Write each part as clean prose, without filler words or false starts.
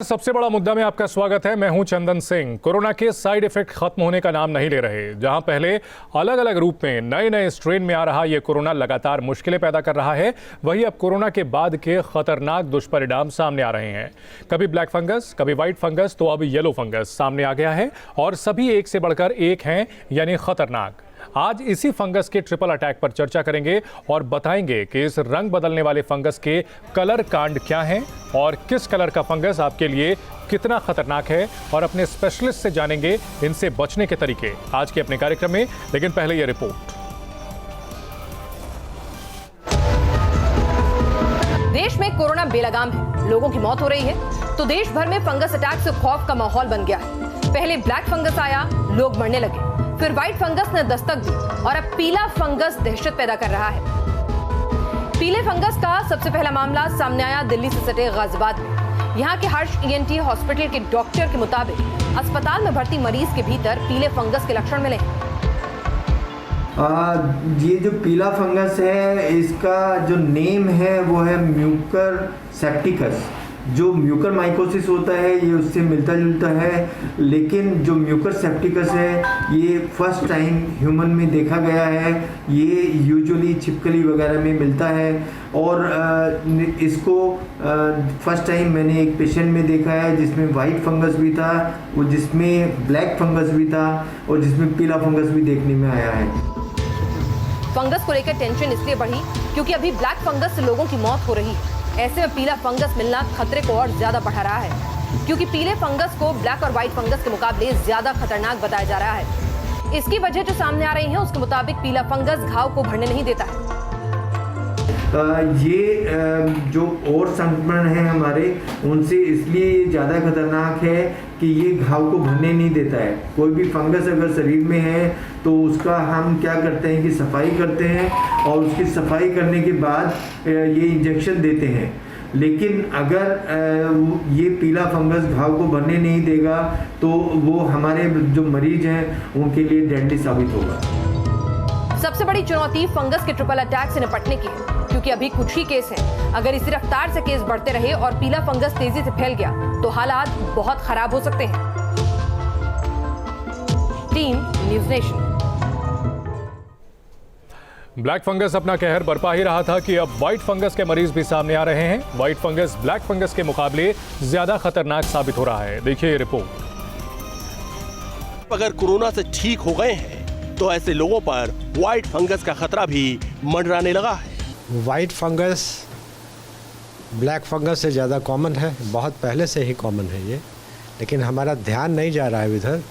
सबसे बड़ा मुद्दा में आपका स्वागत है। मैं हूं चंदन सिंह। कोरोना के साइड इफेक्ट खत्म होने का नाम नहीं ले रहे। जहां पहले अलग अलग रूप में नए नए स्ट्रेन में आ रहा ये कोरोना लगातार मुश्किलें पैदा कर रहा है, वहीं अब कोरोना के बाद के खतरनाक दुष्परिणाम सामने आ रहे हैं। कभी ब्लैक फंगस, कभी व्हाइट फंगस, तो अब येलो फंगस सामने आ गया है और सभी एक से बढ़कर एक हैं, यानी खतरनाक। आज इसी फंगस के ट्रिपल अटैक पर चर्चा करेंगे और बताएंगे कि इस रंग बदलने वाले फंगस के कलर कांड क्या हैं और किस कलर का फंगस आपके लिए कितना खतरनाक है, और अपने स्पेशलिस्ट से जानेंगे इनसे बचने के तरीके आज के अपने कार्यक्रम में। लेकिन पहले ये रिपोर्ट। देश में कोरोना बेलगाम है, लोगों की मौत हो रही है, तो देश भर में फंगस अटैक से खौफ का माहौल बन गया है। पहले ब्लैक फंगस आया, लोग मरने लगे, फिर व्हाइट फंगस ने दस्तक दी और अब पीला फंगस दहशत पैदा कर रहा है। पीले फंगस का सबसे पहला मामला सामने आया दिल्ली से सटे गाजियाबाद में। यहाँ के हर्ष ईएनटी हॉस्पिटल के डॉक्टर के मुताबिक अस्पताल में भर्ती मरीज के भीतर पीले फंगस के लक्षण मिले। ये जो पीला फंगस है, इसका जो नेम है वो है म्यूकर सेप्टिकस। जो म्यूकर माइकोसिस होता है ये उससे मिलता जुलता है, लेकिन जो म्यूकर सेप्टिकस है ये फर्स्ट टाइम ह्यूमन में देखा गया है। ये यूजुअली छिपकली वगैरह में मिलता है और इसको फर्स्ट टाइम मैंने एक पेशेंट में देखा है जिसमें वाइट फंगस भी था, वो जिसमें ब्लैक फंगस भी था और जिसमें पीला फंगस भी देखने में आया है। फंगस को लेकर टेंशन इसलिए बढ़ी क्योंकि अभी ब्लैक फंगस से लोगों की मौत हो रही है। ऐसे में पीला फंगस मिलना खतरे को और ज्यादा बढ़ा रहा है, क्योंकि पीले फंगस को ब्लैक और व्हाइट फंगस के मुकाबले ज्यादा खतरनाक बताया जा रहा है। इसकी वजह जो सामने आ रही है उसके मुताबिक पीला फंगस घाव को भरने नहीं देता है। ये जो और संक्रमण है हमारे, उनसे इसलिए ज़्यादा खतरनाक है कि ये घाव को भरने नहीं देता है। कोई भी फंगस अगर शरीर में है तो उसका हम क्या करते हैं कि सफाई करते हैं और उसकी सफाई करने के बाद ये इंजेक्शन देते हैं। लेकिन अगर ये पीला फंगस घाव को भरने नहीं देगा तो वो हमारे जो मरीज हैं उनके लिए डेडली साबित होगा। सबसे बड़ी चुनौती फंगस के ट्रिपल अटैक से निपटने की है, क्योंकि अभी कुछ ही केस हैं। अगर इसी रफ्तार से केस बढ़ते रहे और पीला फंगस तेजी से फैल गया तो हालात बहुत खराब हो सकते हैं। Team news nation. Black fungus अपना कहर बरपा ही रहा था कि अब व्हाइट फंगस के मरीज भी सामने आ रहे हैं। व्हाइट फंगस ब्लैक फंगस के मुकाबले ज्यादा खतरनाक साबित हो रहा है। देखिए ये रिपोर्ट। अगर कोरोना से ठीक हो गए हैं तो ऐसे लोगों पर व्हाइट फंगस का खतरा भी मंडराने लगा है। वाइट फंगस ब्लैक फंगस से ज़्यादा कॉमन है, बहुत पहले से ही कॉमन है ये, लेकिन हमारा ध्यान नहीं जा रहा है इधर,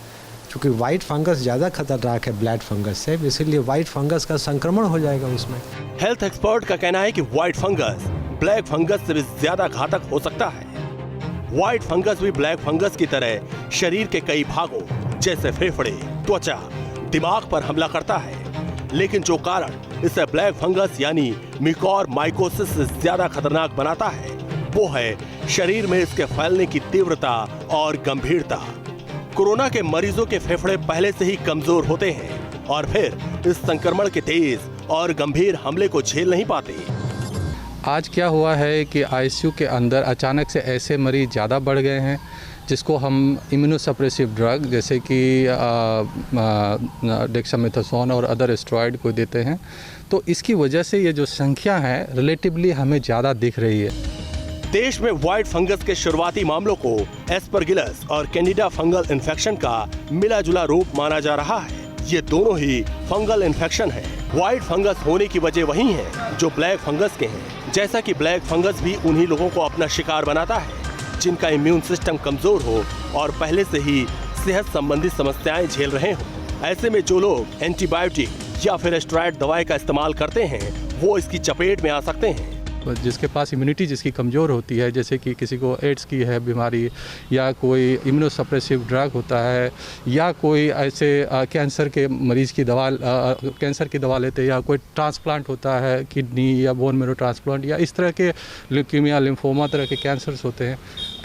क्योंकि वाइट फंगस ज़्यादा खतरनाक है ब्लैक फंगस से, इसीलिए वाइट फंगस का संक्रमण हो जाएगा उसमें। हेल्थ एक्सपर्ट का कहना है कि व्हाइट फंगस ब्लैक फंगस से भी ज्यादा घातक हो सकता है। व्हाइट फंगस भी ब्लैक फंगस की तरह शरीर के कई भागों जैसे फेफड़े, त्वचा, दिमाग पर हमला करता है, लेकिन जो कारण इसे ब्लैक फंगस यानी म्यूकर माइकोसिस से ज्यादा खतरनाक बनाता है वो है शरीर में इसके फैलने की तीव्रता और गंभीरता। कोरोना के मरीजों के फेफड़े पहले से ही कमजोर होते हैं और फिर इस संक्रमण के तेज और गंभीर हमले को झेल नहीं पाते। आज क्या हुआ है कि आईसीयू के अंदर अचानक से ऐसे मरीज ज़्यादा बढ़ गए हैं जिसको हम इम्यूनोसप्रेसिव ड्रग जैसे कि डेक्सामेथासोन और अदर स्टेरॉइड को देते हैं, तो इसकी वजह से ये जो संख्या है रिलेटिवली हमें ज़्यादा दिख रही है। देश में व्हाइट फंगस के शुरुआती मामलों को एस्परगिलस और कैंडिडा फंगल इन्फेक्शन का मिला जुला रूप माना जा रहा है। ये दोनों ही फंगल इन्फेक्शन है। व्हाइट फंगस होने की वजह वही है जो ब्लैक फंगस के हैं, जैसा कि ब्लैक फंगस भी उन्हीं लोगों को अपना शिकार बनाता है जिनका इम्यून सिस्टम कमजोर हो और पहले से ही सेहत संबंधी समस्याएं झेल रहे हो। ऐसे में जो लोग एंटीबायोटिक या फिर स्टेरॉइड दवाई का इस्तेमाल करते हैं वो इसकी चपेट में आ सकते हैं। जिसके पास इम्यूनिटी जिसकी कमज़ोर होती है, जैसे कि किसी को एड्स की है बीमारी, या कोई इम्यूनोसप्रेसिव ड्रग होता है, या कोई ऐसे कैंसर के मरीज़ की कैंसर की दवा लेते हैं, या कोई ट्रांसप्लांट होता है किडनी या बोन मेरो ट्रांसप्लांट, या इस तरह के ल्यूकीमिया लिम्फोमा तरह के कैंसर्स होते हैं।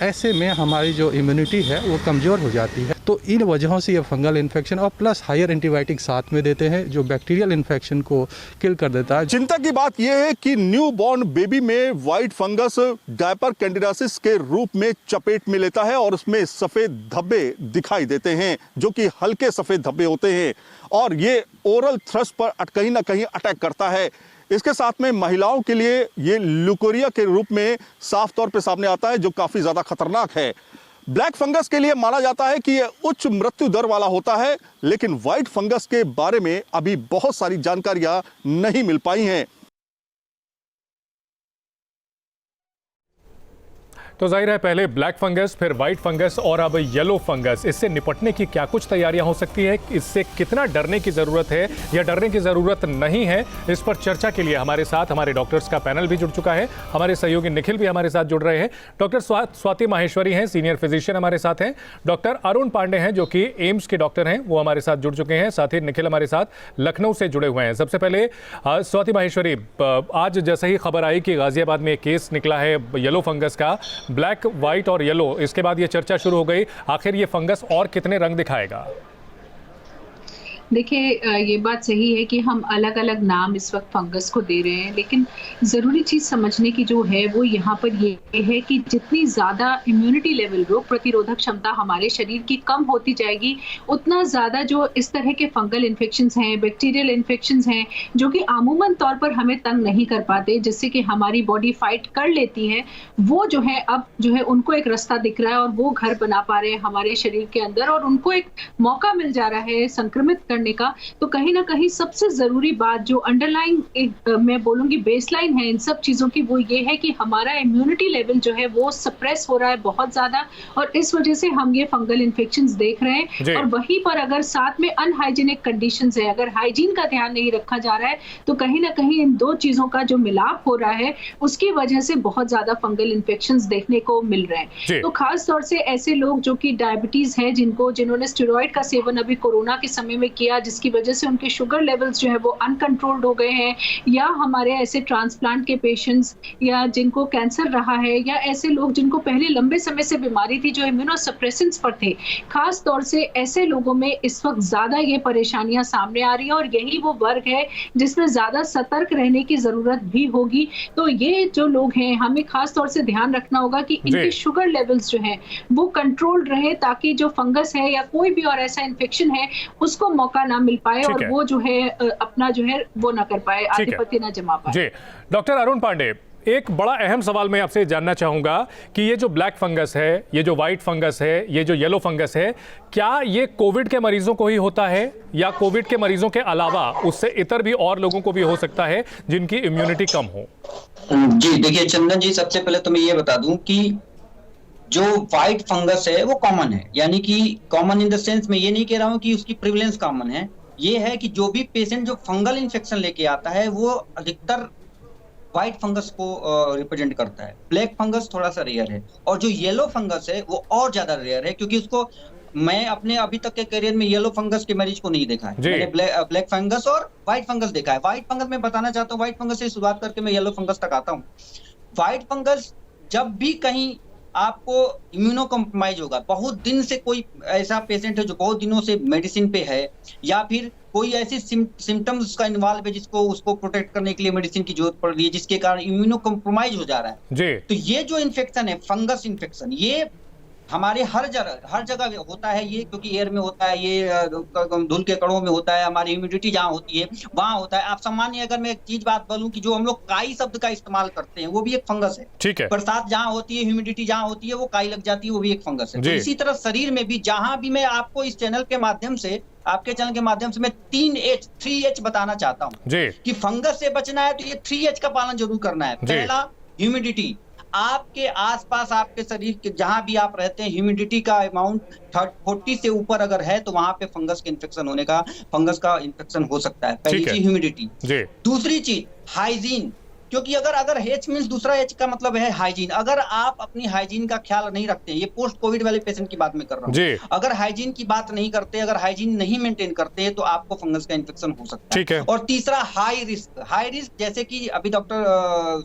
ऐसे में हमारी जो इम्यूनिटी है वो कमज़ोर हो जाती है। तो इन वजहों से ये फंगल इन्फेक्शन और प्लस हायर एंटीबायोटिक साथ में देते हैं जो बैक्टीरियल इन्फेक्शन को किल कर देता है। चिंता की बात यह है कि न्यू बॉर्न बेबी में व्हाइट फंगस डायपर कैंडिडियासिस के रूप में चपेट में लेता है और उसमें सफेद धब्बे दिखाई देते हैं जो कि हल्के सफेद धब्बे होते हैं और ये ओरल थ्रस्ट पर कहीं ना कहीं अटैक करता है। इसके साथ में महिलाओं के लिए ये ल्यूकोरिया के रूप में साफ तौर पे सामने आता है जो काफी ज्यादा खतरनाक है। ब्लैक फंगस के लिए माना जाता है कि यह उच्च मृत्यु दर वाला होता है, लेकिन व्हाइट फंगस के बारे में अभी बहुत सारी जानकारियां नहीं मिल पाई हैं। तो जाहिर है पहले ब्लैक फंगस, फिर वाइट फंगस और अब येलो फंगस। इससे निपटने की क्या कुछ तैयारियां हो सकती है, इससे कितना डरने की ज़रूरत है या डरने की ज़रूरत नहीं है, इस पर चर्चा के लिए हमारे साथ हमारे डॉक्टर्स का पैनल भी जुड़ चुका है। हमारे सहयोगी निखिल भी हमारे साथ जुड़ रहे हैं। डॉक्टर स्वाति माहेश्वरी हैं, सीनियर फिजिशियन हमारे साथ हैं। डॉक्टर अरुण पांडे हैं जो कि एम्स के डॉक्टर हैं, वो हमारे साथ जुड़ चुके हैं। साथ ही निखिल हमारे साथ लखनऊ से जुड़े हुए हैं। सबसे पहले स्वाति माहेश्वरी, आज जैसे ही खबर आई कि गाजियाबाद में एक केस निकला है येलो फंगस का, ब्लैक, व्हाइट और येलो, इसके बाद ये चर्चा शुरू हो गई, आखिर ये फंगस और कितने रंग दिखाएगा? देखिए, ये बात सही है कि हम अलग अलग नाम इस वक्त फंगस को दे रहे हैं, लेकिन ज़रूरी चीज़ समझने की जो है वो यहाँ पर ये है कि जितनी ज़्यादा इम्यूनिटी लेवल, रोग प्रतिरोधक क्षमता हमारे शरीर की कम होती जाएगी, उतना ज़्यादा जो इस तरह के फंगल इन्फेक्शंस हैं, बैक्टीरियल इन्फेक्शंस हैं, जो कि आमूमन तौर पर हमें तंग नहीं कर पाते, जिससे कि हमारी बॉडी फाइट कर लेती है, वो जो है अब जो है उनको एक रास्ता दिख रहा है और वो घर बना पा रहे हैं हमारे शरीर के अंदर और उनको एक मौका मिल जा रहा है संक्रमित का। तो कहीं ना कहीं सबसे जरूरी बात जो अंडरलाइंग मैं बोलूंगी बेसलाइन है इन सब चीजों की, वो ये है कि हमारा इम्यूनिटी लेवल जो है वो सप्रेस हो रहा है बहुत ज्यादा और इस वजह से हम ये फंगल इन्फेक्शंस देख रहे हैं। और वहीं पर अगर साथ में अनहाइजीनिक कंडीशंस है, अगर हाइजीन का ध्यान नहीं रखा जा रहा है, तो कहीं ना कहीं इन दो चीजों का जो मिलाप हो रहा है उसकी वजह से बहुत ज्यादा फंगल इन्फेक्शंस देखने को मिल रहे हैं। तो खास तौर से ऐसे लोग जो कि डायबिटीज है, जिन्होंने स्टेरॉइड का सेवन अभी कोरोना के समय में किया, जिसकी वजह से उनके शुगर लेवल्स जो है वो अनकंट्रोल्ड हो गए हैं, या हमारे ऐसे ट्रांसप्लांट के पेशेंट्स या जिनको कैंसर रहा है, या ऐसे लोग जिनको पहले लंबे समय से बीमारी थी जो इम्यूनोसप्रेसेंट्स पर थे, खास तौर से ऐसे लोगों में इस वक्त ज्यादा ये परेशानियां सामने आ रही है और यही वो वर्ग है जिसमें ज्यादा सतर्क रहने की जरूरत भी होगी। तो ये जो लोग हैं, हमें खास तौर से ध्यान रखना होगा कि इनकी शुगर लेवल्स जो हैं वो कंट्रोल्ड रहे, ताकि जो फंगस है या कोई भी और ऐसा इन्फेक्शन है उसको मौका ना मिल पाए और वो जो है अपना जो है वो ना कर पाए, आधिपत्य ना जमा पाए। जी डॉक्टर अरुण पांडे, एक बड़ा अहम सवाल मैं आपसे जानना चाहूंगा कि ये जो ब्लैक फंगस है, ये जो व्हाइट फंगस है, ये जो येलो फंगस है, क्या ये कोविड के मरीजों को ही होता है या कोविड के मरीजों के अलावा उससे इतर भी और लोगों को भी हो सकता है जिनकी इम्यूनिटी कम हो? जी देखिए चंदन जी, सबसे पहले तो मैं ये बता दूं कि जो व्हाइट फंगस है वो कॉमन है, यानी कि कॉमन इन द सेंस मैं ये नहीं कह रहा हूँ कि उसकी प्रिवलेंस कॉमन है, ये है कि जो भी पेशेंट जो फंगल इन्फेक्शन लेके आता है वो अधिकतर व्हाइट फंगस को रिप्रेजेंट करता है। ब्लैक फंगस थोड़ा सा रेयर है और जो येलो फंगस है वो और ज्यादा रेयर है, क्योंकि उसको मैं अपने अभी तक के करियर में येलो फंगस के मरीज को नहीं देखा है, मैंने ब्लैक फंगस और व्हाइट फंगस देखा है। व्हाइट फंगस मैं बताना चाहता हूँ, व्हाइट फंगस से शुरुआत करके मैं येलो फंगस तक आता हूँ। व्हाइट फंगस जब भी कहीं आपको इम्यूनो कॉम्प्रोमाइज होगा, बहुत दिन से कोई ऐसा पेशेंट है जो बहुत दिनों से मेडिसिन पे है, या फिर कोई ऐसी सिम्टम्स का इन्वॉल्व है जिसको उसको प्रोटेक्ट करने के लिए मेडिसिन की जरूरत पड़ रही है, जिसके कारण इम्यूनो कॉम्प्रोमाइज हो जा रहा है। तो ये जो इन्फेक्शन है, फंगस इन्फेक्शन, ये हमारे हर जगह होता है ये, क्योंकि एयर में होता है, ये धूल के कणों में होता है, हमारी ह्यूमिडिटी जहाँ होती है वहां होता है। आप सामान्य अगर मैं एक चीज बात बोलूं कि जो हम लोग काई शब्द का इस्तेमाल करते हैं वो भी एक फंगस है। ठीक है। बरसात जहाँ होती है, ह्यूमिडिटी जहाँ होती है, वो काई लग जाती है, वो भी एक फंगस है। तो इसी तरह शरीर में भी जहां भी मैं आपको इस चैनल के माध्यम से, आपके चैनल के माध्यम से मैं 3H बताना चाहता हूँ कि फंगस से बचना है तो ये 3H का पालन जरूर करना है। पहला, ह्यूमिडिटी। आपके आसपास आपके शरीर के जहां भी आप रहते हैं, ह्यूमिडिटी का अमाउंट 40 से ऊपर अगर है तो वहां पे फंगस का इन्फेक्शन हो सकता है। पहली चीज ह्यूमिडिटी। दूसरी चीज हाइजीन, क्योंकि अगर H मींस दूसरा H का मतलब है हाइजीन। अगर आप अपनी हाइजीन का ख्याल नहीं रखते, ये पोस्ट कोविड वाले पेशेंट की बात मैं कर रहा हूँ, अगर हाइजीन की बात नहीं करते, अगर हाइजीन नहीं मेंटेन करते तो आपको फंगस का इन्फेक्शन हो सकता है। और तीसरा हाई रिस्क, जैसे कि अभी डॉक्टर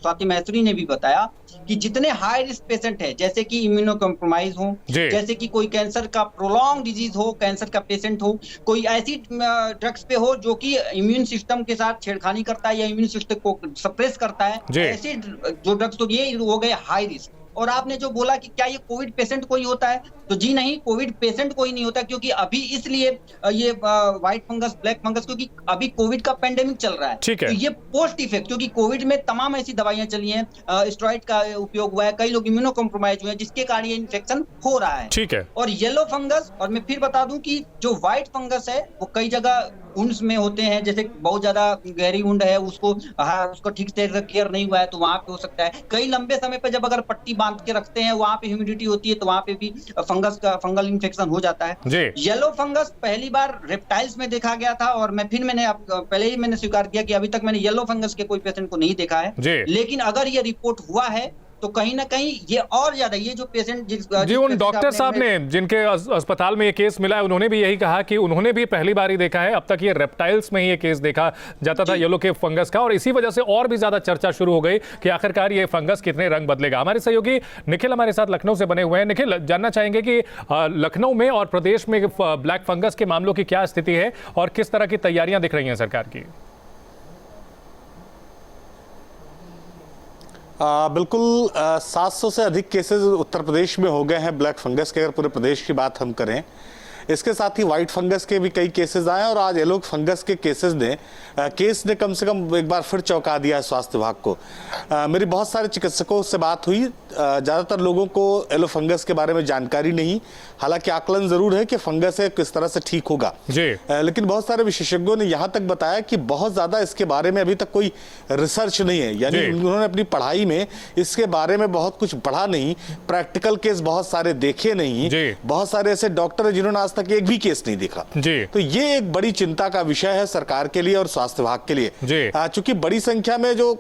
स्वाति माहेश्वरी ने भी बताया कि जितने हाई रिस्क पेशेंट है, जैसे कि इम्यूनो कॉम्प्रोमाइज हो, जैसे कि कोई कैंसर का प्रोलॉन्ग डिजीज हो, कैंसर का पेशेंट हो, कोई ऐसी ड्रग्स पे हो जो कि इम्यून सिस्टम के साथ छेड़खानी करता है या इम्यून सिस्टम को सप्रेस करता है, ऐसे जो ड्रग्स, तो ये हो गए हाई रिस्क। और आपने जो बोला कि क्या ये कोविड पेशेंट कोई होता है, तो जी नहीं, कोविड पेशेंट कोई नहीं होता, क्योंकि अभी इसलिए ये व्हाइट फंगस, ब्लैक फंगस, क्योंकि अभी कोविड का पेंडेमिक चल रहा है, तो ये पोस्ट इफेक्ट, क्योंकि कोविड में तमाम ऐसी दवाइयां चली हैं, स्टेरॉइड का उपयोग हुआ है, कई लोग इम्यूनो कॉम्प्रोमाइज हुए हैं, जिसके कारण ये इन्फेक्शन हो रहा है। ठीक है। और येलो फंगस, और मैं फिर बता दूं कि जो व्हाइट फंगस है वो कई जगह वुंड्स में होते हैं, जैसे बहुत ज्यादा गहरी वुंड है, उसको ठीक से केयर नहीं हुआ है तो वहां पे हो सकता है। कई लंबे समय पे जब अगर पट्टी बांध के रखते हैं, वहां पे ह्यूमिडिटी होती है, तो वहां पे भी फंगल इन्फेक्शन हो जाता है। येलो फंगस पहली बार रेप्टाइल्स में देखा गया था, और पहले ही मैंने स्वीकार किया कि अभी तक मैंने येलो फंगस के कोई पेशेंट को नहीं देखा है, लेकिन अगर ये रिपोर्ट हुआ है तो कहीं ना कहीं ये और ज्यादा, ये जो पेशेंट जी उन डॉक्टर साहब ने जिनके अस्पताल में ये केस मिला है, उन्होंने भी यही कहा कि उन्होंने भी पहली बार ही देखा है, अब तक ये रेप्टाइल्स में ही ये केस देखा जाता था येलो के फंगस का, और इसी वजह से और भी ज्यादा चर्चा शुरू हो गई कि आखिरकार ये फंगस कितने रंग बदलेगा। हमारे सहयोगी निखिल हमारे साथ लखनऊ से बने हुए हैं। निखिल, जानना चाहेंगे कि लखनऊ में और प्रदेश में ब्लैक फंगस के मामलों की क्या स्थिति है और किस तरह की तैयारियां दिख रही हैं सरकार की? बिल्कुल 700 से अधिक केसेस उत्तर प्रदेश में हो गए हैं ब्लैक फंगस के, अगर पूरे प्रदेश की बात हम करें। इसके साथ ही व्हाइट फंगस के भी कई केसेस आए, और आज येलो फंगस के केस ने कम से कम एक बार फिर चौंका दिया है स्वास्थ्य विभाग को। मेरी बहुत सारे चिकित्सकों से बात हुई, ज़्यादातर लोगों को येलो फंगस के बारे में जानकारी नहीं, हालांकि आकलन जरूर है कि फंगस है किस तरह से ठीक होगा, लेकिन बहुत सारे विशेषज्ञों ने यहाँ तक बताया कि बहुत ज़्यादा इसके बारे में अभी तक कोई रिसर्च नहीं है, यानी उन्होंने अपनी पढ़ाई में इसके बारे में बहुत कुछ पढ़ा नहीं, प्रैक्टिकल केस बहुत सारे देखे नहीं, बहुत सारे ऐसे डॉक्टर हैं जिन्होंने आज तक एक भी केस नहीं देखा। तो ये एक बड़ी चिंता का विषय है सरकार के लिए और स्वास्थ्य विभाग के लिए, चूंकि बड़ी संख्या में जो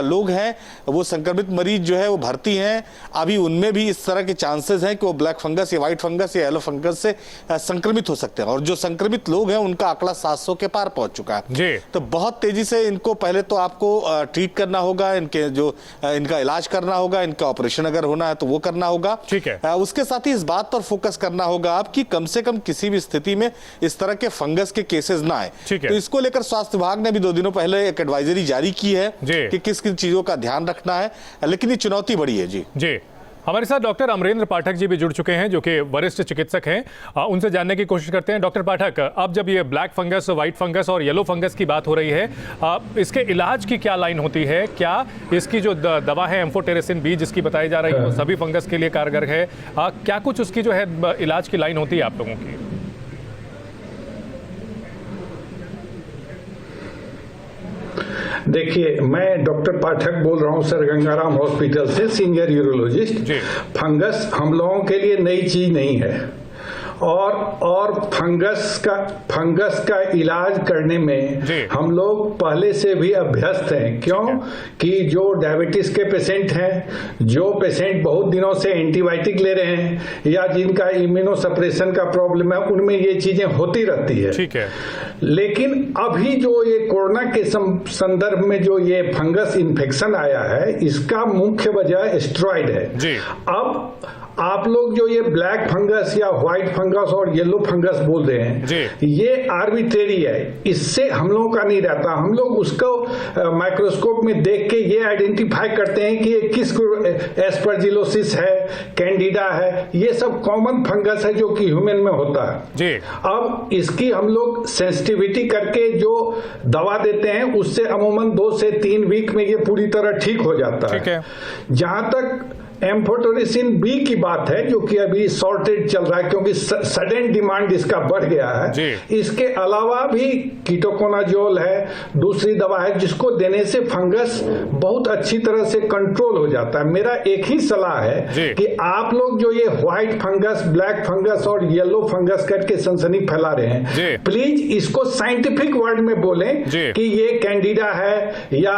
लोग हैं वो संक्रमित मरीज जो है वो भर्ती हैं, अभी उनमें भी इस तरह के चांसेस हैं कि वो ब्लैक फंगस या व्हाइट फंगस या येलो फंगस से संक्रमित हो सकते हैं, और जो संक्रमित लोग हैं उनका आंकड़ा 700 के पार पहुंच चुका है। तो बहुत तेजी से इनको पहले तो आपको ट्रीट करना होगा, इनका इलाज करना होगा, इनका ऑपरेशन अगर होना है तो वो करना होगा। ठीक है। उसके साथ ही इस बात पर फोकस करना होगा आप कि कम से कम किसी भी स्थिति में इस तरह के फंगस के केसेस ना आए। तो इसको लेकर स्वास्थ्य विभाग ने भी 2 दिनों पहले एक एडवाइजरी जारी की है कि किस किस चीजों का ध्यान रखना है, लेकिन ये चुनौती बड़ी है। जी हमारे साथ डॉक्टर अमरेंद्र पाठक जी भी जुड़ चुके हैं, जो कि वरिष्ठ चिकित्सक हैं। उनसे जानने की कोशिश करते हैं। डॉक्टर पाठक, अब जब ये ब्लैक फंगस, व्हाइट फंगस और येलो फंगस की बात हो रही है, इसके इलाज की क्या लाइन होती है? क्या इसकी जो दवा है एम्फोटेरेसिन बी जिसकी बताई जा रही है वो सभी फंगस के लिए कारगर है? क्या कुछ उसकी जो है इलाज की लाइन होती है आप लोगों की? देखिए, मैं डॉक्टर पाठक बोल रहा हूं सर गंगाराम हॉस्पिटल से, सीनियर यूरोलॉजिस्ट। फंगस हम लोगों के लिए नई चीज नहीं है, और फंगस का इलाज करने में हम लोग पहले से भी अभ्यस्त हैं। क्यों? कि जो डायबिटीज के पेशेंट हैं, जो पेशेंट बहुत दिनों से एंटीबायोटिक ले रहे हैं, या जिनका इम्यूनो सप्रेशन का प्रॉब्लम है, उनमें ये चीजें होती रहती है। ठीक है। लेकिन अभी जो ये कोरोना के संदर्भ में जो ये फंगस इन्फेक्शन आया है, इसका मुख्य वजह स्टेरॉइड है। अब आप लोग जो ये ब्लैक फंगस या व्हाइट फंगस और येलो फंगस बोल रहे हैं, ये आर्बिट्रेरी है, इससे हम लोगों का नहीं रहता। हम लोग उसको माइक्रोस्कोप में देख के ये आइडेंटिफाई करते हैं कि ये किस एस्परजिलोसिस है, कैंडिडा है, ये सब कॉमन फंगस है जो कि ह्यूमन में होता है। अब इसकी हम लोग सेंसिटिविटी करके जो दवा देते हैं, उससे अमूमन 2 से 3 वीक में ये पूरी तरह ठीक हो जाता है। जहां तक एम्फोटेरेसिन बी की बात है, जो कि अभी शॉर्टेज चल रहा है क्योंकि सडन डिमांड इसका बढ़ गया है। इसके अलावा भी कीटोकोनाजोल है, दूसरी दवा है, जिसको देने से फंगस बहुत अच्छी तरह से कंट्रोल हो जाता है। मेरा एक ही सलाह है कि आप लोग लोग जो ये व्हाइट फंगस, ब्लैक फंगस और येलो फंगस करके सनसनी फैला रहे हैं, प्लीज इसको साइंटिफिक वर्ड में बोलें कि ये कैंडिडा है या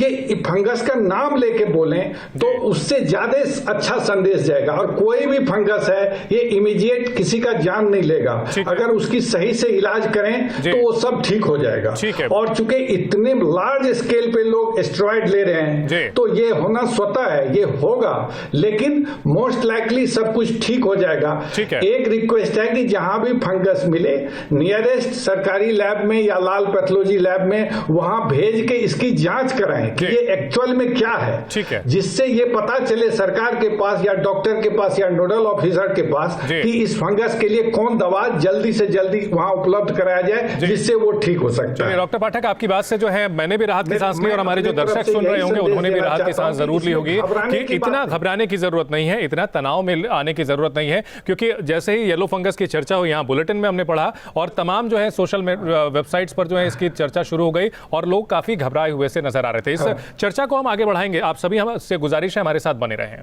ये फंगस का नाम लेके बोलें, तो उससे ज्यादा अच्छा संदेश जाएगा। और कोई भी फंगस है ये इमीडिएट किसी का जान नहीं लेगा, अगर उसकी सही से इलाज करें तो वो सब ठीक हो जाएगा। और चूंकि इतने लार्ज स्केल पे लोग स्टेरॉइड ले रहे हैं तो ये होना स्वतः है, ये होगा, लेकिन मोस्ट लाइकली सब कुछ ठीक हो जाएगा। एक रिक्वेस्ट है कि जहां भी फंगस मिले नियरेस्ट सरकारी लैब में या लाल पैथोलॉजी लैब में वहां भेज के इसकी जांच कराएं कि ये एक्चुअल में क्या है, जिससे ये पता चले सरकार के पास या डॉक्टर के पास या नोडल ऑफिसर के पास कि इस फंगस के लिए कौन दवा जल्दी से जल्दी वहां उपलब्ध कराया जाए जिससे वो ठीक हो सकता है। डॉक्टर पाठक, आपकी बात से जो है मैंने भी राहत की सांस ली और हमारे जो दर्शक सुन रहे होंगे उन्होंने भी राहत की सांस जरूर ली होगी कि इतना घबराने की जरूरत नहीं है, इतना तनाव में आने की जरूरत नहीं है, क्योंकि जैसे ही येलो फंगस की चर्चा हुई यहाँ बुलेटिन में हमने पढ़ा और तमाम जो है सोशल वेबसाइट्स पर जो है इसकी चर्चा शुरू हो गई और लोग काफी घबराए हुए से नजर आ रहे थे। इस चर्चा को हम आगे बढ़ाएंगे, आप सभी हमसे गुजारिश है हमारे साथ बने रहें।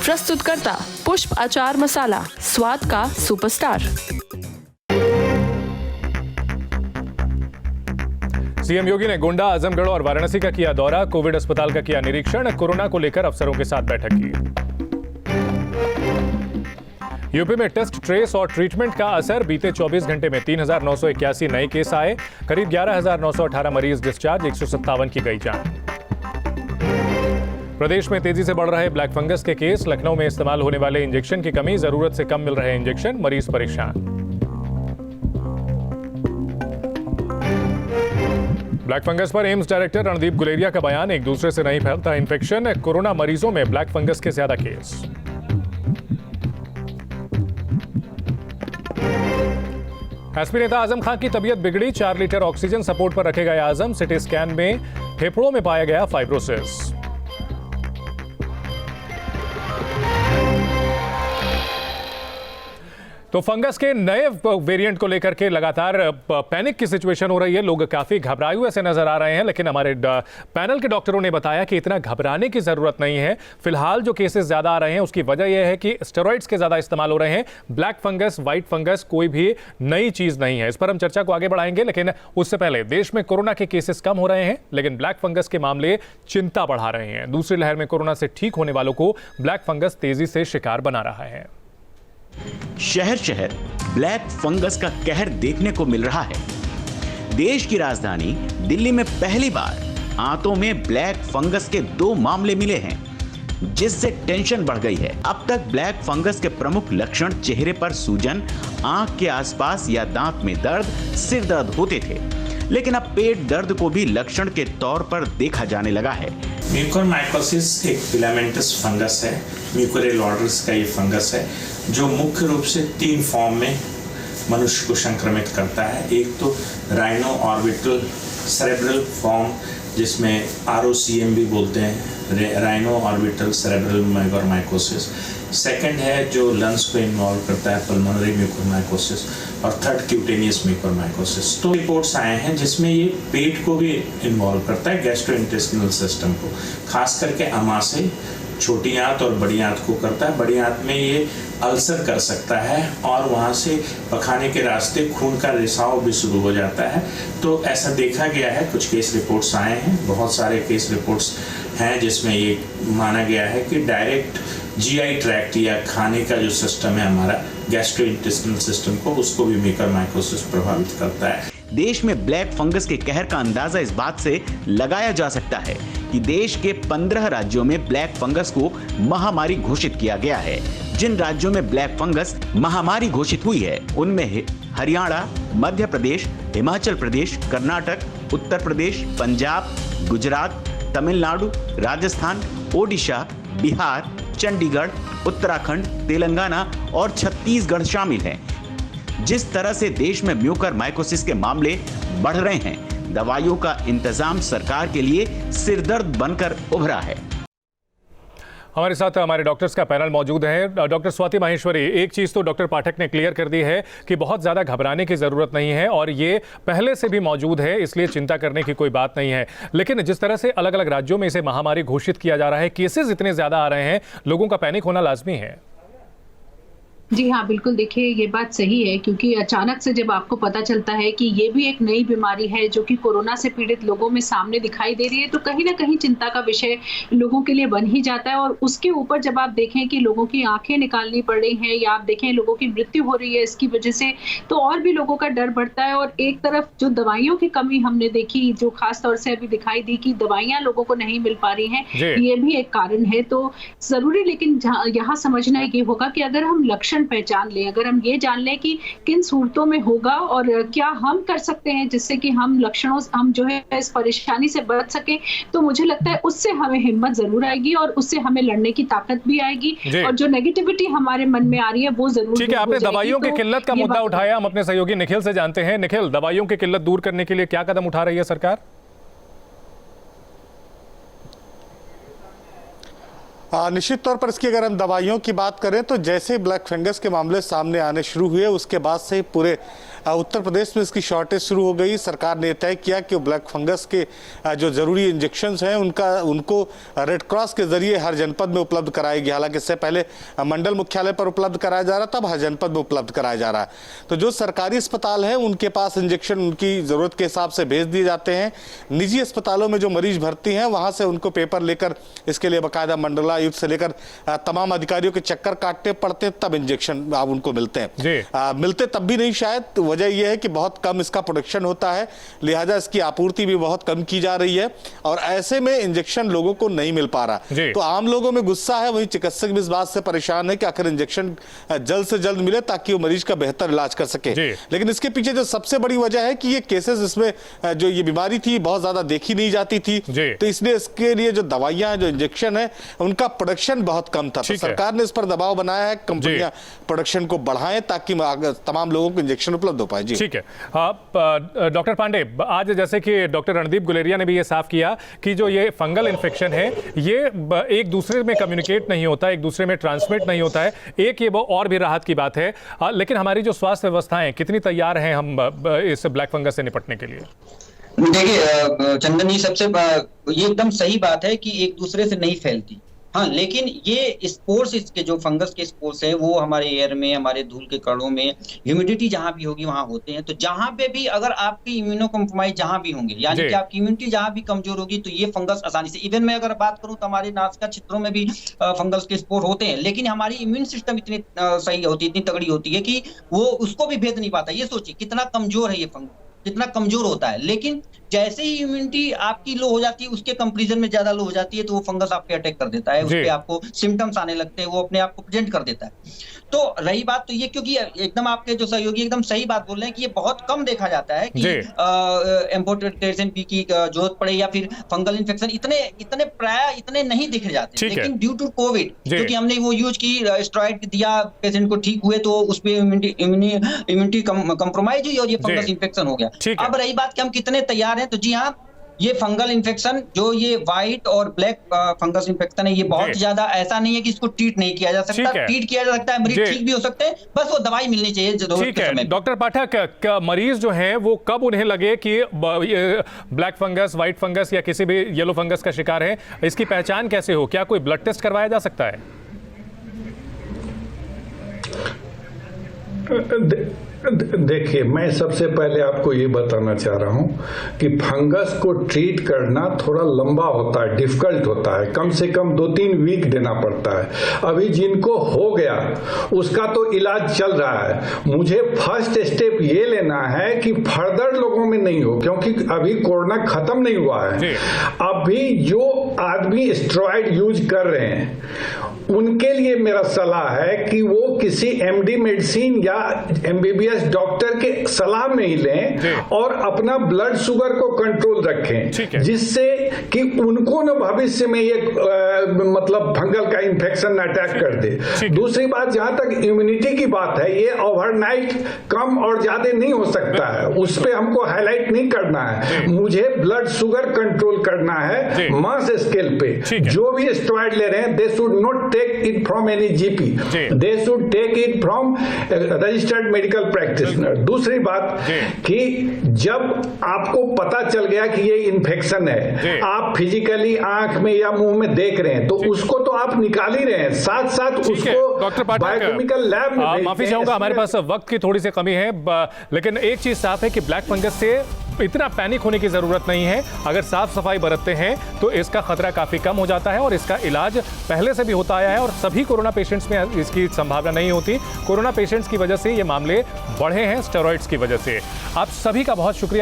प्रस्तुतकर्ता पुष्प अचार मसाला, स्वाद का सुपरस्टार। सीएम योगी ने गोंडा, आजमगढ़ और वाराणसी का किया दौरा, कोविड अस्पताल का किया निरीक्षण, कोरोना को लेकर अफसरों के साथ बैठक की। यूपी में टेस्ट, ट्रेस और ट्रीटमेंट का असर, बीते 24 घंटे में 3,981 नए केस आए, करीब 11,918 मरीज डिस्चार्ज, 157 की गई जान। प्रदेश में तेजी से बढ़ रहे ब्लैक फंगस के केस, लखनऊ में इस्तेमाल होने वाले इंजेक्शन की कमी, जरूरत से कम मिल रहे इंजेक्शन, मरीज परेशान। ब्लैक फंगस पर एम्स डायरेक्टर रणदीप गुलेरिया का बयान, एक दूसरे से नहीं फैलता इन्फेक्शन, कोरोना मरीजों में ब्लैक फंगस के ज्यादा केस। एसपी नेता आजम खान की तबीयत बिगड़ी, 4 लीटर ऑक्सीजन सपोर्ट पर रखे गए आजम, सिटी स्कैन में फेफड़ों में पाया गया फाइब्रोसिस। तो फंगस के नए वेरिएंट को लेकर के लगातार पैनिक की सिचुएशन हो रही है, लोग काफी घबराए हुए से नजर आ रहे हैं, लेकिन हमारे पैनल के डॉक्टरों ने बताया कि इतना घबराने की जरूरत नहीं है। फिलहाल जो केसेस ज्यादा आ रहे हैं उसकी वजह यह है कि स्टेरॉइड्स के ज्यादा इस्तेमाल हो रहे हैं। ब्लैक फंगस, व्हाइट फंगस कोई भी नई चीज नहीं है। इस पर हम चर्चा को आगे बढ़ाएंगे, लेकिन उससे पहले देश में कोरोना के केसेस कम हो रहे हैं, लेकिन ब्लैक फंगस के मामले चिंता बढ़ा रहे हैं। दूसरी लहर में कोरोना से ठीक होने वालों को ब्लैक फंगस तेजी से शिकार बना रहा है। शहर शहर ब्लैक फंगस का कहर देखने को मिल रहा है। देश की राजधानी दिल्ली में पहली बार आंतों में ब्लैक फंगस के 2 मामले मिले हैं, जिससे टेंशन बढ़ गई है। अब तक ब्लैक फंगस के प्रमुख लक्षण चेहरे पर सूजन, आंख के आसपास या दांत में दर्द, सिर दर्द होते थे, लेकिन अब पेट दर्द को भी लक्षण के तौर पर देखा जाने लगा है। म्यूकोरमाइकोसिस एक फिलामेंटस फंगस है, म्यूकोरियल ऑर्डर्स का ये फंगस है जो मुख्य रूप से 3 फॉर्म में मनुष्य को संक्रमित करता है। एक तो राइनो ऑर्बिटल सेरेब्रल फॉर्म, जिसमें ROCM भी बोलते हैं, rhino orbital cerebral mucormycosis. Second है जो लंग्स को इन्वॉल्व करता है, पल्मोनरी म्यूकोरमाइकोसिस। और थर्ड क्यूटेनियस म्यूकोरमाइकोसिस। तो रिपोर्ट्स आए हैं जिसमें ये पेट को भी इन्वॉल्व करता है, गैस्ट्रोइंटेस्टिनल सिस्टम को, खास करके अमाशय, छोटी आंत और बड़ी आंत को करता है। बड़ी आंत में ये अल्सर कर सकता है और वहाँ से पखाने के रास्ते खून का रिसाव भी शुरू हो जाता है। तो ऐसा देखा गया है, कुछ केस रिपोर्ट्स आए हैं, बहुत सारे केस रिपोर्ट्स हैं जिसमें ये माना गया है कि डायरेक्ट GI ट्रैक्ट या खाने का जो सिस्टम है हमारा, गैस्ट्रोइंटेस्टिनल सिस्टम को, उसको भी म्यूकोरमाइकोसिस प्रभावित करता है। देश में ब्लैक फंगस के कहर का अंदाजा इस बात से लगाया जा सकता है कि देश के 15 राज्यों में ब्लैक फंगस को महामारी घोषित किया गया है। जिन राज्यों में ब्लैक फंगस महामारी घोषित हुई है उनमें हरियाणा, मध्य प्रदेश, हिमाचल प्रदेश, कर्नाटक, उत्तर प्रदेश, पंजाब, गुजरात, तमिलनाडु, राजस्थान, ओडिशा, बिहार, चंडीगढ़, उत्तराखंड, तेलंगाना और छत्तीसगढ़ शामिल हैं। जिस तरह से देश में म्यूकोरमाइकोसिस के मामले बढ़ रहे हैं, दवाइयों का इंतजाम सरकार के लिए सिरदर्द बनकर उभरा है। हमारे साथ हमारे डॉक्टर्स का पैनल मौजूद है। डॉक्टर स्वाति माहेश्वरी, एक चीज़ तो डॉक्टर पाठक ने क्लियर कर दी है कि बहुत ज़्यादा घबराने की ज़रूरत नहीं है और ये पहले से भी मौजूद है, इसलिए चिंता करने की कोई बात नहीं है। लेकिन जिस तरह से अलग अलग राज्यों में इसे महामारी घोषित किया जा रहा है, केसेस इतने ज़्यादा आ रहे हैं, लोगों का पैनिक होना लाजमी है। जी हाँ, बिल्कुल। देखिए, ये बात सही है क्योंकि अचानक से जब आपको पता चलता है कि ये भी एक नई बीमारी है जो कि कोरोना से पीड़ित लोगों में सामने दिखाई दे रही है, तो कहीं ना कहीं चिंता का विषय लोगों के लिए बन ही जाता है। और उसके ऊपर जब आप देखें कि लोगों की आंखें निकालनी पड़ रही हैं या आप देखें लोगों की मृत्यु हो रही है इसकी वजह से, तो और भी लोगों का डर बढ़ता है। और एक तरफ जो दवाइयों की कमी हमने देखी, जो खास तौर से अभी दिखाई दी कि दवाइयाँ लोगों को नहीं मिल पा रही हैं, ये भी एक कारण है। तो जरूरी लेकिन यहाँ समझना ये होगा कि अगर हम लक्षण पहचान लें, अगर हम ये जान लें कि किन सूरतों में होगा और क्या हम कर सकते हैं जिससे कि हम जो है इस परेशानी से बच सके, तो मुझे लगता है उससे हमें हिम्मत जरूर आएगी और उससे हमें लड़ने की ताकत भी आएगी। और जो नेगेटिविटी हमारे मन में आ रही है वो जरूर। ठीक है, आपने दवाइयों की किल्लत का मुद्दा उठाया, हम अपने सहयोगी निखिल से जानते हैं। निखिल, दवाइयों की किल्लत दूर करने के लिए क्या कदम उठा रही है सरकार? निश्चित तौर पर इसकी अगर हम दवाइयों की बात करें तो जैसे ब्लैक फंगस के मामले सामने आने शुरू हुए उसके बाद से ही पूरे उत्तर प्रदेश में इसकी शॉर्टेज शुरू हो गई। सरकार ने तय किया कि ब्लैक फंगस के जो ज़रूरी इंजेक्शंस हैं उनको रेड क्रॉस के जरिए हर जनपद में उपलब्ध कराएगी। हालांकि इससे पहले मंडल मुख्यालय पर उपलब्ध कराया जा रहा था, अब हर जनपद में उपलब्ध कराया जा रहा है। तो जो सरकारी अस्पताल हैं उनके पास इंजेक्शन उनकी ज़रूरत के हिसाब से भेज दिए जाते हैं। निजी अस्पतालों में जो मरीज भर्ती हैं वहाँ से उनको पेपर लेकर इसके लिए बाकायदा मंडलायुक्त से लेकर तमाम अधिकारियों के चक्कर काटने पड़ते हैं, तब इंजेक्शन अब उनको मिलते हैं। मिलते तब भी नहीं शायद। वजह यह है कि बहुत कम इसका प्रोडक्शन होता है, लिहाजा इसकी आपूर्ति भी बहुत कम की जा रही है और ऐसे में इंजेक्शन लोगों को नहीं मिल पा रहा। तो आम लोगों में गुस्सा है, वहीं चिकित्सक भी इस बात से परेशान है कि आखिर इंजेक्शन जल्द से जल्द मिले ताकि वो मरीज का बेहतर इलाज कर सके। लेकिन इसके पीछे जो सबसे बड़ी वजह है कि ये केसेस इसमें जो ये बीमारी थी बहुत ज्यादा देखी नहीं जाती थी, तो इसलिए इसके लिए जो दवाइयां जो इंजेक्शन है उनका प्रोडक्शन बहुत कम था। तो सरकार ने इस पर दबाव बनाया है, कंपनियां प्रोडक्शन को बढ़ाएं ताकि तमाम लोगों को इंजेक्शन उपलब्ध हो पाए। ठीक है, डॉक्टर पांडे, आज जैसे कि डॉक्टर रणदीप गुलेरिया ने भी ये साफ किया कि जो ये फंगल इन्फेक्शन है ये एक दूसरे में कम्युनिकेट नहीं होता, एक दूसरे में ट्रांसमिट नहीं होता है। एक ये वो और भी राहत की बात है, लेकिन हमारी जो स्वास्थ्य व्यवस्थाएं कितनी तैयार हैं हम इस ब्लैक फंगस से निपटने के लिए? देखिए चंदन जी, ये एकदम सही बात है कि एक दूसरे से नहीं फैलती। हाँ, लेकिन ये स्पोर्स, इसके जो फंगस के स्पोर्स हैं वो हमारे एयर में, हमारे धूल के कणों में, ह्यूमिडिटी जहां भी होगी वहां होते हैं। तो जहां पे भी अगर आपकी इम्यूनो कॉम्प्रोमाइज जहां भी होंगे, यानी कि आपकी इम्यूनिटी जहां भी कमजोर होगी, तो ये फंगस आसानी से, इवन मैं अगर बात करूं तो हमारे नासिका क्षेत्रों में भी फंगस के स्पोर होते हैं, लेकिन हमारी इम्यून सिस्टम इतनी सही होती है, इतनी तगड़ी होती है कि वो उसको भी भेद नहीं पाता। ये सोचिए कितना कमजोर है ये फंगस, कितना कमजोर होता है। लेकिन जैसे ही इम्यूनिटी आपकी लो हो जाती है, उसके कंपैरिजन में ज्यादा लो हो जाती है, तो वो फंगस आप पे अटैक कर देता है, उस पे आपको सिम्टम्स आने लगते हैं, वो अपने आप को प्रेजेंट कर देता है। तो रही बात तो ये, क्योंकि एकदम आपके जो सहयोगी एकदम सही बात बोल रहे हैं कि ये बहुत कम देखा जाता है कि एम्पोटेशन की जरूरत पड़े या फिर फंगल इन्फेक्शन इतने प्राय इतने नहीं देखे जाते। लेकिन ड्यू टू कोविड, क्योंकि हमने वो यूज की, स्टेरॉइड दिया, पेशेंट को ठीक हुए, तो उस पे इम्यूनिटी कंप्रोमाइज हुई और ये फंगस इन्फेक्शन हो गया। अब रही बात कि हम कितने तैयार हैं, तो जी हाँ, ये फंगल इन्फेक्शन जो ये व्हाइट और ब्लैक फंगस इन्फेक्शन है, ये बहुत ज्यादा ऐसा नहीं है कि इसको ट्रीट नहीं किया जा सकता। ट्रीट किया जा सकता है, मरीज ठीक भी हो सकते हैं, बस वो दवाई मिलनी चाहिए जरूरत के समय। डॉक्टर पाठक, मरीज जो हैं वो कब उन्हें लगे कि ब्लैक फंगस, व्हाइट फंगस या किसी भी येलो फंगस का शिकार है, इसकी पहचान कैसे हो? क्या कोई ब्लड टेस्ट करवाया जा सकता है? देखिए, मैं सबसे पहले आपको ये बताना चाह रहा हूं कि फंगस को ट्रीट करना थोड़ा लंबा होता है, डिफिकल्ट होता है, कम से कम 2-3 वीक देना पड़ता है। अभी जिनको हो गया उसका तो इलाज चल रहा है। मुझे फर्स्ट स्टेप ये लेना है कि फर्दर लोगों में नहीं हो, क्योंकि अभी कोरोना खत्म नहीं हुआ है। अभी जो आदमी स्टेरॉइड यूज कर रहे हैं उनके लिए मेरा सलाह है कि वो किसी एमडी मेडिसिन या एमबीबीएस डॉक्टर के सलाह में ही लें और अपना ब्लड शुगर को कंट्रोल रखें, जिससे कि उनको न भविष्य में ये मतलब फंगल का इन्फेक्शन अटैक कर दे। दूसरी बात, जहां तक इम्यूनिटी की बात है, ये ओवरनाइट कम और ज्यादा नहीं हो सकता है, उस पे हमको हाईलाइट नहीं करना है। मुझे ब्लड शुगर कंट्रोल करना है मास स्केल पे। जो भी स्टेरॉइड ले रहे हैं, they should not take it from any GP, they should take it from registered medical practitioner. दूसरी बात कि जब आपको पता चल गया कि ये इन्फेक्शन है, आप फिजिकली आंख में या मुंह में देख रहे हैं, तो उसको तो आप निकाल ही रहे हैं, साथ साथ उसको डॉक्टर पाठक, बायोकेमिकल लैब में माफी चाहूंगा, हमारे पास वक्त की थोड़ी सी कमी है, लेकिन एक चीज साफ है कि ब्लैक फंगस से इतना पैनिक होने की जरूरत नहीं है। अगर साफ सफाई बरतते हैं तो इसका खतरा काफी कम हो जाता है और इसका इलाज पहले से भी होता आया है और सभी कोरोना पेशेंट्स में इसकी संभावना नहीं होती। कोरोना पेशेंट्स की वजह से ये मामले बढ़े हैं स्टेरॉइड्स की वजह से। आप सभी का बहुत शुक्रिया।